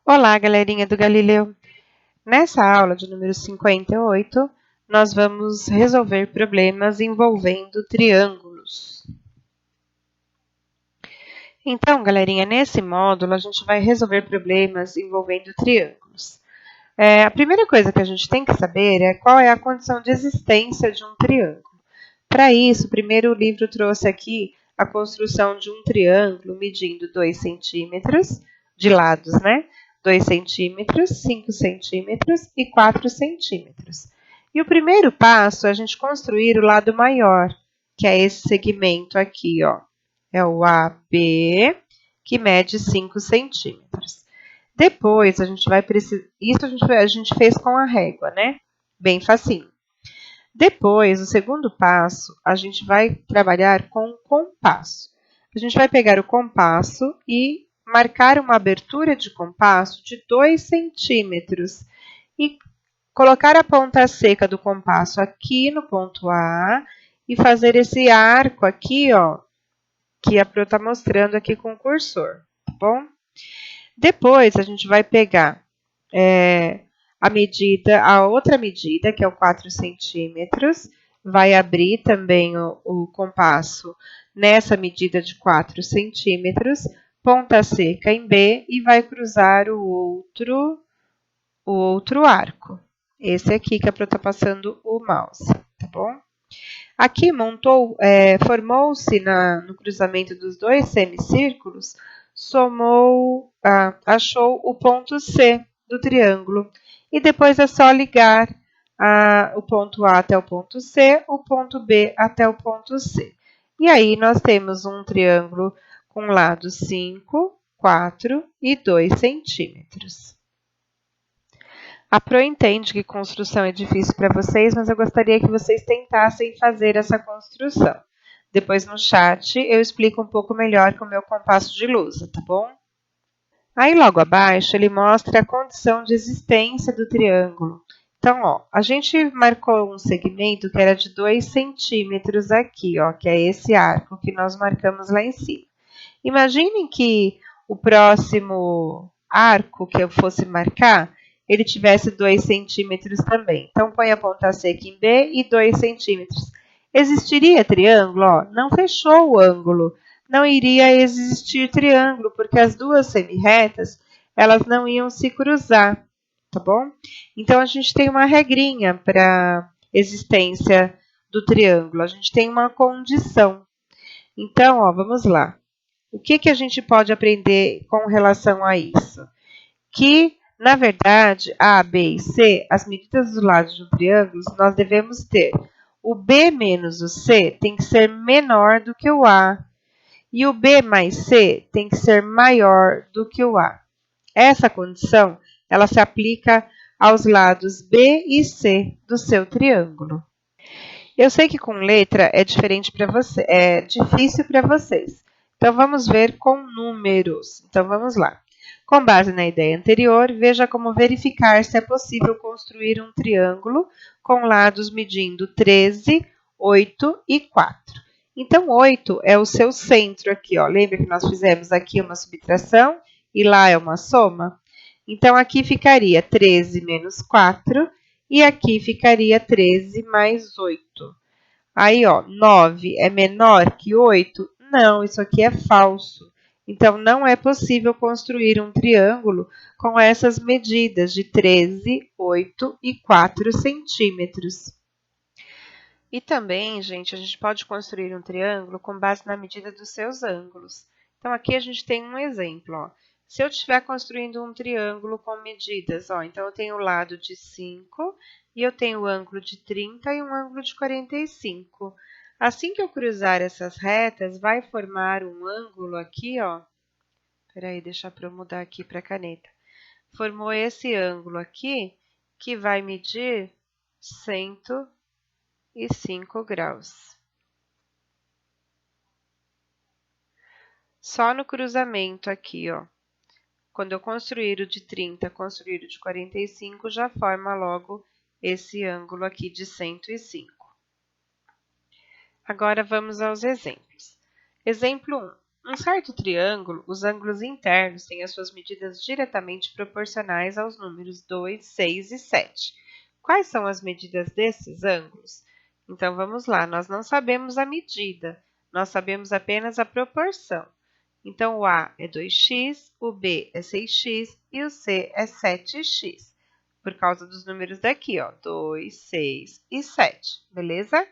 Olá, galerinha do Galileu! Nessa aula de número 58, nós vamos resolver problemas envolvendo triângulos. Então, galerinha, nesse módulo a gente vai resolver problemas envolvendo triângulos. A primeira coisa que a gente tem que saber é qual é a condição de existência de um triângulo. Para isso, primeiro o livro trouxe aqui a construção de um triângulo medindo 2 centímetros, de lados, né? 2 centímetros, 5 centímetros e 4 centímetros. E o primeiro passo é a gente construir o lado maior, que é esse segmento aqui, ó. É o AB, que mede 5 centímetros. Depois, a gente vai precisar... Isso a gente fez com a régua, né? Bem facinho. Depois, o segundo passo, a gente vai trabalhar com o compasso. A gente vai pegar o compasso e marcar uma abertura de compasso de 2 centímetros e colocar a ponta seca do compasso aqui no ponto A e fazer esse arco aqui, ó, que a Pro está mostrando aqui com o cursor, tá bom? Depois, a gente vai pegar a outra medida, que é o 4 centímetros, vai abrir também o compasso nessa medida de 4 centímetros, ponta seca em B e vai cruzar o outro arco. Esse aqui que a Pro está passando o mouse, tá bom? Aqui formou-se no cruzamento dos dois semicírculos, achou o ponto C do triângulo. E depois é só ligar o ponto A até o ponto C, o ponto B até o ponto C. E aí nós temos um triângulo com lados 5, 4 e 2 centímetros. A Pro entende que construção é difícil para vocês, mas eu gostaria que vocês tentassem fazer essa construção. Depois no chat eu explico um pouco melhor com o meu compasso de lousa, tá bom? Aí logo abaixo ele mostra a condição de existência do triângulo. Então, ó, a gente marcou um segmento que era de 2 centímetros aqui, ó, que é esse arco que nós marcamos lá em cima. Imaginem que o próximo arco que eu fosse marcar, ele tivesse 2 centímetros também. Então, põe a ponta seca em B e 2 centímetros. Existiria triângulo? Ó, não fechou o ângulo. Não iria existir triângulo, porque as duas semirretas, elas não iam se cruzar, tá bom? Então, a gente tem uma regrinha para existência do triângulo. A gente tem uma condição. Então, ó, vamos lá. O que a gente pode aprender com relação a isso? Que, na verdade, A, B e C, as medidas dos lados de um triângulo, nós devemos ter o B menos o C tem que ser menor do que o A. E o B mais C tem que ser maior do que o A. Essa condição, ela se aplica aos lados B e C do seu triângulo. Eu sei que com letra é diferente para você, é difícil para vocês. Então, vamos ver com números. Então, vamos lá. Com base na ideia anterior, veja como verificar se é possível construir um triângulo com lados medindo 13, 8 e 4. Então, 8 é o seu centro aqui, ó. Lembra que nós fizemos aqui uma subtração e lá é uma soma? Então, aqui ficaria 13 menos 4 e aqui ficaria 13 mais 8. Aí, ó, 9 é menor que 8? Não, isso aqui é falso. Então, não é possível construir um triângulo com essas medidas de 13, 8 e 4 centímetros. E também, gente, a gente pode construir um triângulo com base na medida dos seus ângulos. Então, aqui a gente tem um exemplo, ó. Se eu estiver construindo um triângulo com medidas, ó, então eu tenho o lado de 5 e eu tenho o ângulo de 30 e um ângulo de 45. Assim que eu cruzar essas retas, vai formar um ângulo aqui, ó. Peraí, deixa eu mudar aqui para a caneta. Formou esse ângulo aqui, que vai medir 105 graus. Só no cruzamento aqui, ó. Quando eu construir o de 30, construir o de 45, já forma logo esse ângulo aqui de 105. Agora, vamos aos exemplos. Exemplo 1. Um certo triângulo, os ângulos internos têm as suas medidas diretamente proporcionais aos números 2, 6 e 7. Quais são as medidas desses ângulos? Então, vamos lá. Nós não sabemos a medida, nós sabemos apenas a proporção. Então, o A é 2x, o B é 6x e o C é 7x. Por causa dos números daqui, ó, 2, 6 e 7, beleza?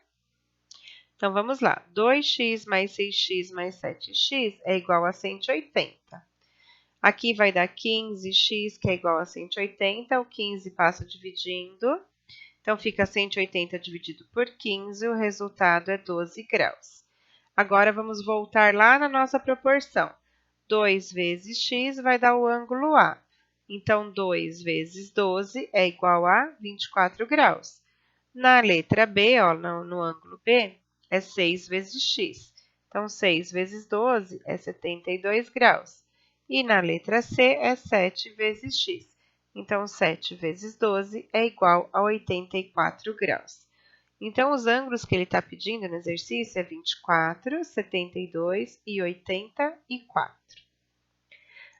Então, vamos lá. 2x mais 6x mais 7x é igual a 180. Aqui vai dar 15x, que é igual a 180. O 15 passa dividindo. Então, fica 180 dividido por 15. O resultado é 12 graus. Agora, vamos voltar lá na nossa proporção. 2 vezes x vai dar o ângulo A. Então, 2 vezes 12 é igual a 24 graus. Na letra B, ó, no ângulo B, é 6 vezes x. Então, 6 vezes 12 é 72 graus. E na letra C é 7 vezes x. Então, 7 vezes 12 é igual a 84 graus. Então, os ângulos que ele está pedindo no exercício é 24, 72 e 84.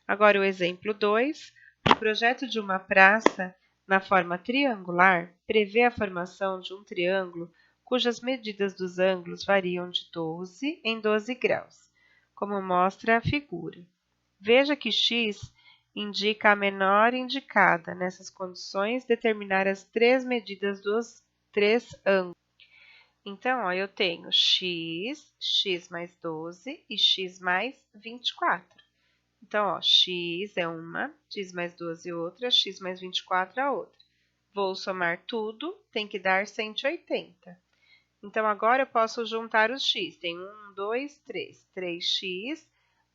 Agora, o exemplo 2. O projeto de uma praça na forma triangular prevê a formação de um triângulo cujas medidas dos ângulos variam de 12 em 12 graus, como mostra a figura. Veja que x indica a menor indicada. Nessas condições, determinar as três medidas dos três ângulos. Então, ó, eu tenho x, x mais 12 e x mais 24. Então, ó, x é uma, x mais 12 outra, x mais 24 a outra. Vou somar tudo, tem que dar 180. Então, agora eu posso juntar os x. Tem 1, 2, 3. 3x,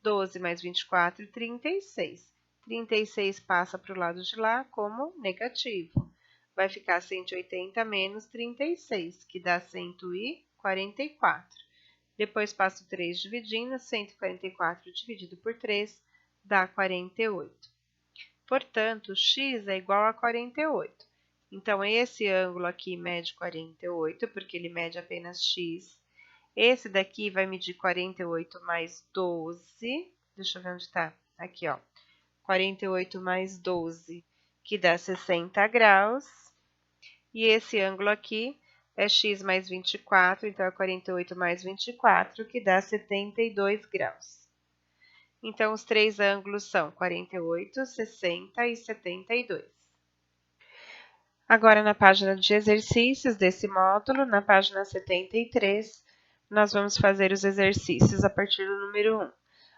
12 mais 24, 36. 36 passa para o lado de lá como negativo. Vai ficar 180 menos 36, que dá 144. Depois passo 3 dividindo, 144 dividido por 3 dá 48. Portanto, x é igual a 48. Então, esse ângulo aqui mede 48, porque ele mede apenas x. Esse daqui vai medir 48 mais 12. Deixa eu ver onde está. Aqui, ó. 48 mais 12, que dá 60 graus. E esse ângulo aqui é x mais 24, então é 48 mais 24, que dá 72 graus. Então, os três ângulos são 48, 60 e 72. Agora, na página de exercícios desse módulo, na página 73, nós vamos fazer os exercícios a partir do número 1.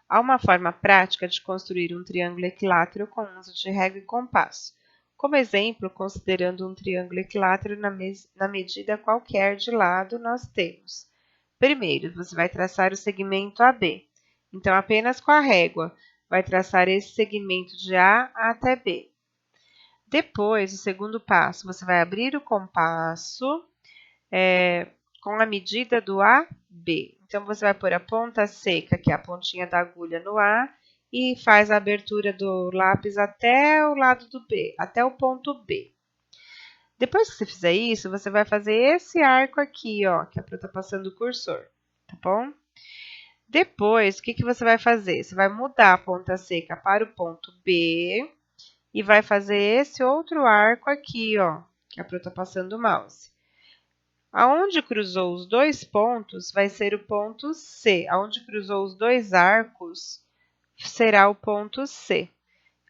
Há uma forma prática de construir um triângulo equilátero com uso de régua e compasso. Como exemplo, considerando um triângulo equilátero na medida qualquer de lado, nós temos. Primeiro, você vai traçar o segmento AB. Então, apenas com a régua, vai traçar esse segmento de A até B. Depois, o segundo passo, você vai abrir o compasso com a medida do AB. Então, você vai pôr a ponta seca, que é a pontinha da agulha, no A, e faz a abertura do lápis até o lado do B, até o ponto B. Depois que você fizer isso, você vai fazer esse arco aqui, ó, que é para estar passando o cursor, tá bom? Depois, o que você vai fazer? Você vai mudar a ponta seca para o ponto B e vai fazer esse outro arco aqui, ó, que é para eu estar passando o mouse. Aonde cruzou os dois pontos vai ser o ponto C. Aonde cruzou os dois arcos será o ponto C.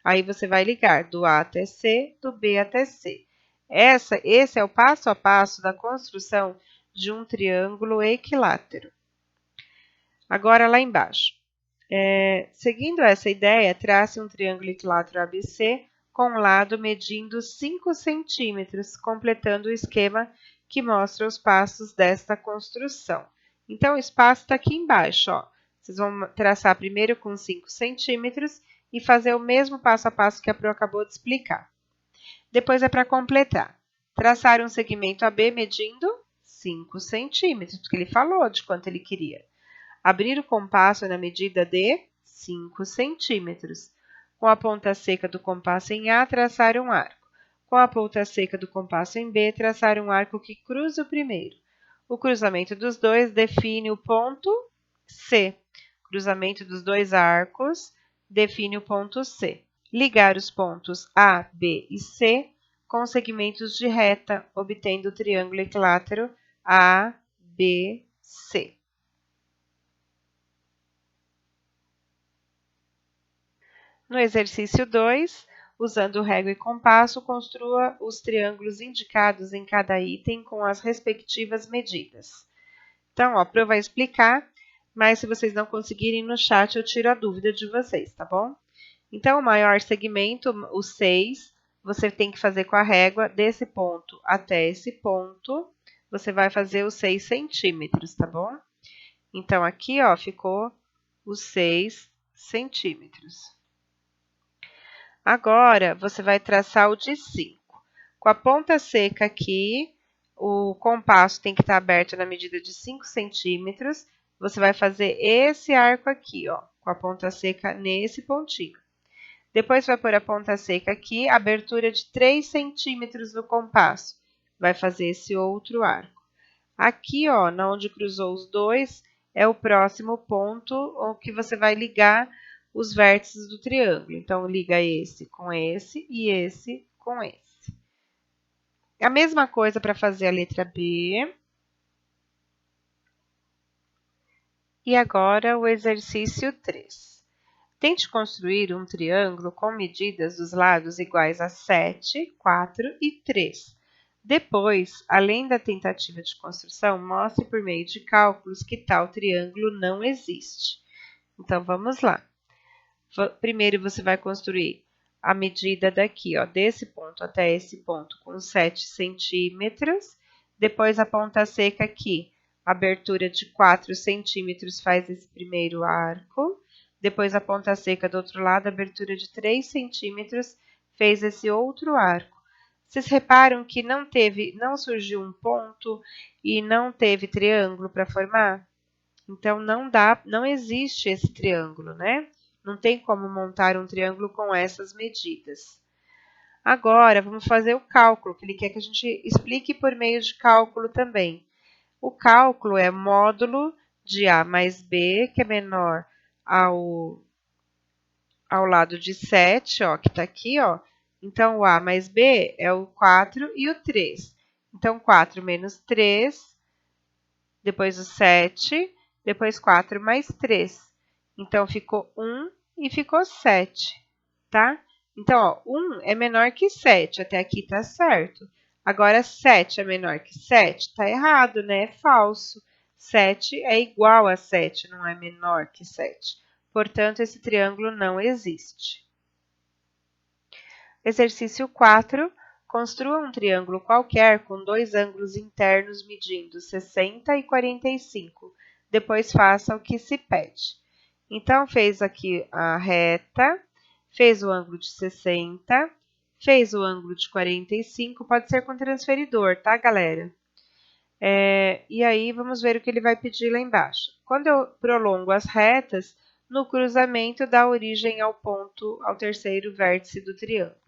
Aí você vai ligar do A até C, do B até C. Esse é o passo a passo da construção de um triângulo equilátero. Agora, lá embaixo. Seguindo essa ideia, trace um triângulo equilátero ABC com um lado medindo 5 centímetros, completando o esquema que mostra os passos desta construção. Então, o espaço está aqui embaixo, ó. Vocês vão traçar primeiro com 5 centímetros e fazer o mesmo passo a passo que a Pro acabou de explicar. Depois é para completar. Traçar um segmento AB medindo 5 centímetros, porque ele falou de quanto ele queria. Abrir o compasso na medida de 5 centímetros. Com a ponta seca do compasso em A, traçar um arco. Com a ponta seca do compasso em B, traçar um arco que cruza o primeiro. O cruzamento dos dois define o ponto C. Cruzamento dos dois arcos define o ponto C. Ligar os pontos A, B e C com segmentos de reta, obtendo o triângulo equilátero ABC. No exercício 2, usando régua e compasso, construa os triângulos indicados em cada item com as respectivas medidas. Então, ó, a Pro vai explicar, mas se vocês não conseguirem no chat, eu tiro a dúvida de vocês, tá bom? Então, o maior segmento, o 6, você tem que fazer com a régua desse ponto até esse ponto, você vai fazer os 6 centímetros, tá bom? Então, aqui, ó, ficou os 6 centímetros. Agora, você vai traçar o de 5. Com a ponta seca aqui, o compasso tem que estar aberto na medida de 5 centímetros. Você vai fazer esse arco aqui, ó, com a ponta seca nesse pontinho. Depois vai pôr a ponta seca aqui, abertura de 3 centímetros no compasso. Vai fazer esse outro arco. Aqui, ó, onde cruzou os dois, é o próximo ponto que você vai ligar os vértices do triângulo. Então, liga esse com esse e esse com esse. A mesma coisa para fazer a letra B. E agora o exercício 3. Tente construir um triângulo com medidas dos lados iguais a 7, 4 e 3. Depois, além da tentativa de construção, mostre por meio de cálculos que tal triângulo não existe. Então, vamos lá. Primeiro, você vai construir a medida daqui, ó, desse ponto até esse ponto, com 7 centímetros. Depois, a ponta seca aqui, abertura de 4 centímetros, faz esse primeiro arco. Depois, a ponta seca do outro lado, abertura de 3 centímetros, fez esse outro arco. Vocês reparam que não surgiu um ponto e não teve triângulo para formar? Então, não existe esse triângulo, né? Não tem como montar um triângulo com essas medidas. Agora, vamos fazer o cálculo, que ele quer que a gente explique por meio de cálculo também. O cálculo é módulo de A mais B, que é menor ao lado de 7, ó, que está aqui, ó. Então, o A mais B é o 4 e o 3. Então, 4 menos 3, depois o 7, depois 4 mais 3. Então, ficou 1 e ficou 7, tá? Então, ó, 1 é menor que 7, até aqui tá certo. Agora, 7 é menor que 7, tá errado, né? É falso. 7 é igual a 7, não é menor que 7. Portanto, esse triângulo não existe. Exercício 4. Construa um triângulo qualquer com dois ângulos internos medindo 60 e 45. Depois faça o que se pede. Então, fez aqui a reta, fez o ângulo de 60, fez o ângulo de 45, pode ser com transferidor, tá, galera? E aí, vamos ver o que ele vai pedir lá embaixo. Quando eu prolongo as retas, no cruzamento dá origem ao terceiro vértice do triângulo.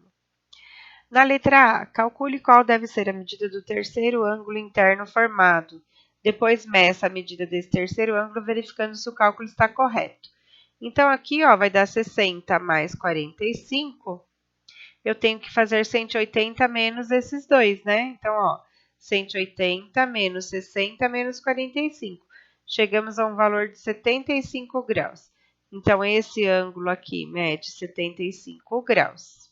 Na letra A, calcule qual deve ser a medida do terceiro ângulo interno formado. Depois, meça a medida desse terceiro ângulo, verificando se o cálculo está correto. Então, aqui, ó, vai dar 60 mais 45. Eu tenho que fazer 180 menos esses dois, né? Então, ó, 180 menos 60 menos 45. Chegamos a um valor de 75 graus. Então, esse ângulo aqui mede 75 graus.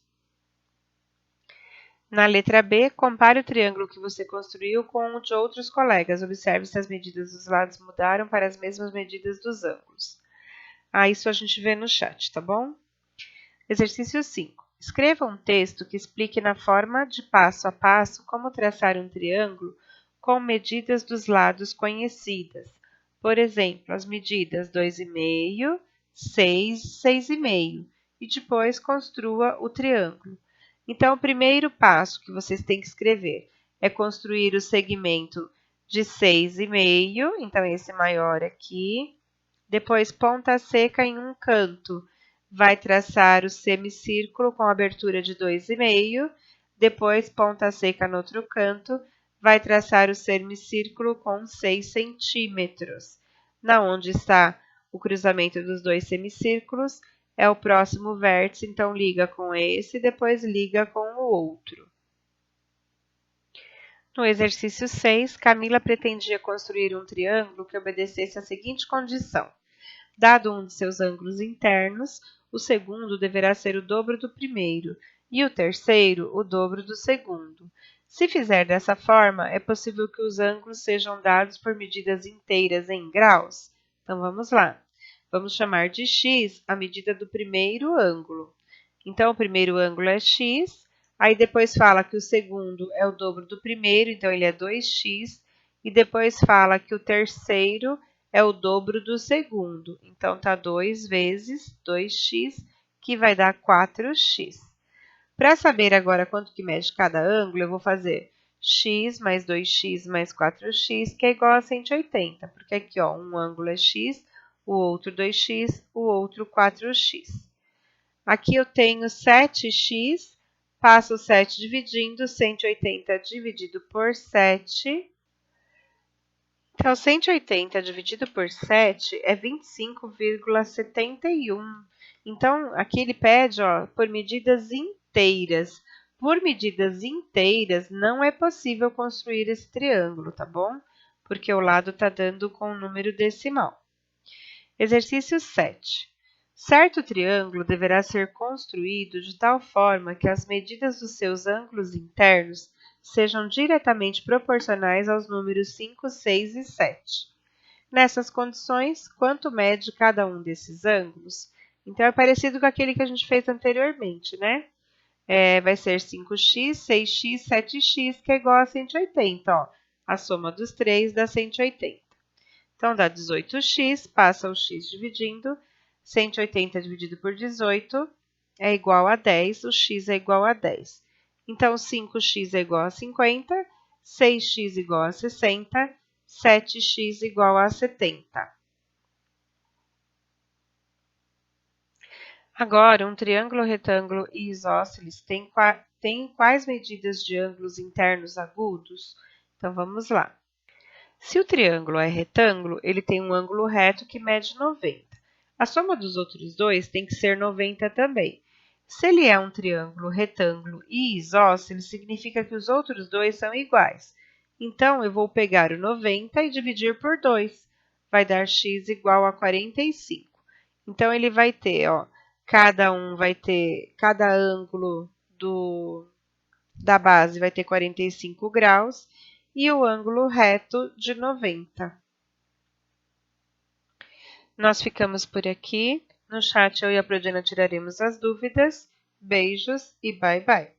Na letra B, compare o triângulo que você construiu com o de outros colegas. Observe se as medidas dos lados mudaram para as mesmas medidas dos ângulos. Isso a gente vê no chat, tá bom? Exercício 5. Escreva um texto que explique na forma de passo a passo como traçar um triângulo com medidas dos lados conhecidas. Por exemplo, as medidas 2,5, 6, 6,5. E depois construa o triângulo. Então, o primeiro passo que vocês têm que escrever é construir o segmento de 6,5, então esse maior aqui. Depois, ponta seca em um canto. Vai traçar o semicírculo com abertura de 2,5. Depois, ponta seca no outro canto. Vai traçar o semicírculo com 6 centímetros. Na onde está o cruzamento dos dois semicírculos, é o próximo vértice, então liga com esse e depois liga com o outro. No exercício 6, Camila pretendia construir um triângulo que obedecesse à seguinte condição. Dado um de seus ângulos internos, o segundo deverá ser o dobro do primeiro e o terceiro o dobro do segundo. Se fizer dessa forma, é possível que os ângulos sejam dados por medidas inteiras em graus. Então, vamos lá. Vamos chamar de x a medida do primeiro ângulo. Então, o primeiro ângulo é x, aí depois fala que o segundo é o dobro do primeiro, então ele é 2x, e depois fala que o terceiro é o dobro do segundo. Então, tá 2 vezes 2x, que vai dar 4x. Para saber agora quanto que mede cada ângulo, eu vou fazer x mais 2x mais 4x, que é igual a 180, porque aqui, ó, um ângulo é x, o outro 2x, o outro 4x. Aqui eu tenho 7x, passo o 7 dividindo, 180 dividido por 7. Então, 180 dividido por 7 é 25,71. Então, aqui ele pede, ó, por medidas inteiras. Por medidas inteiras, não é possível construir esse triângulo, tá bom? Porque o lado está dando com um número decimal. Exercício 7. Certo triângulo deverá ser construído de tal forma que as medidas dos seus ângulos internos sejam diretamente proporcionais aos números 5, 6 e 7. Nessas condições, quanto mede cada um desses ângulos? Então, é parecido com aquele que a gente fez anteriormente, né? Vai ser 5x, 6x, 7x, que é igual a 180, ó. A soma dos três dá 180. Então, dá 18x, passa o x dividindo, 180 dividido por 18 é igual a 10, o x é igual a 10. Então, 5x é igual a 50, 6x igual a 60, 7x igual a 70. Agora, um triângulo, retângulo e isósceles tem quais medidas de ângulos internos agudos? Então, vamos lá. Se o triângulo é retângulo, ele tem um ângulo reto que mede 90. A soma dos outros dois tem que ser 90 também. Se ele é um triângulo, retângulo e isósceles, significa que os outros dois são iguais. Então, eu vou pegar o 90 e dividir por 2. Vai dar x igual a 45. Então, ele vai ter, ó, cada ângulo da base vai ter 45 graus e o ângulo reto de 90. Nós ficamos por aqui. No chat eu e a Prodiana tiraremos as dúvidas. Beijos e bye bye.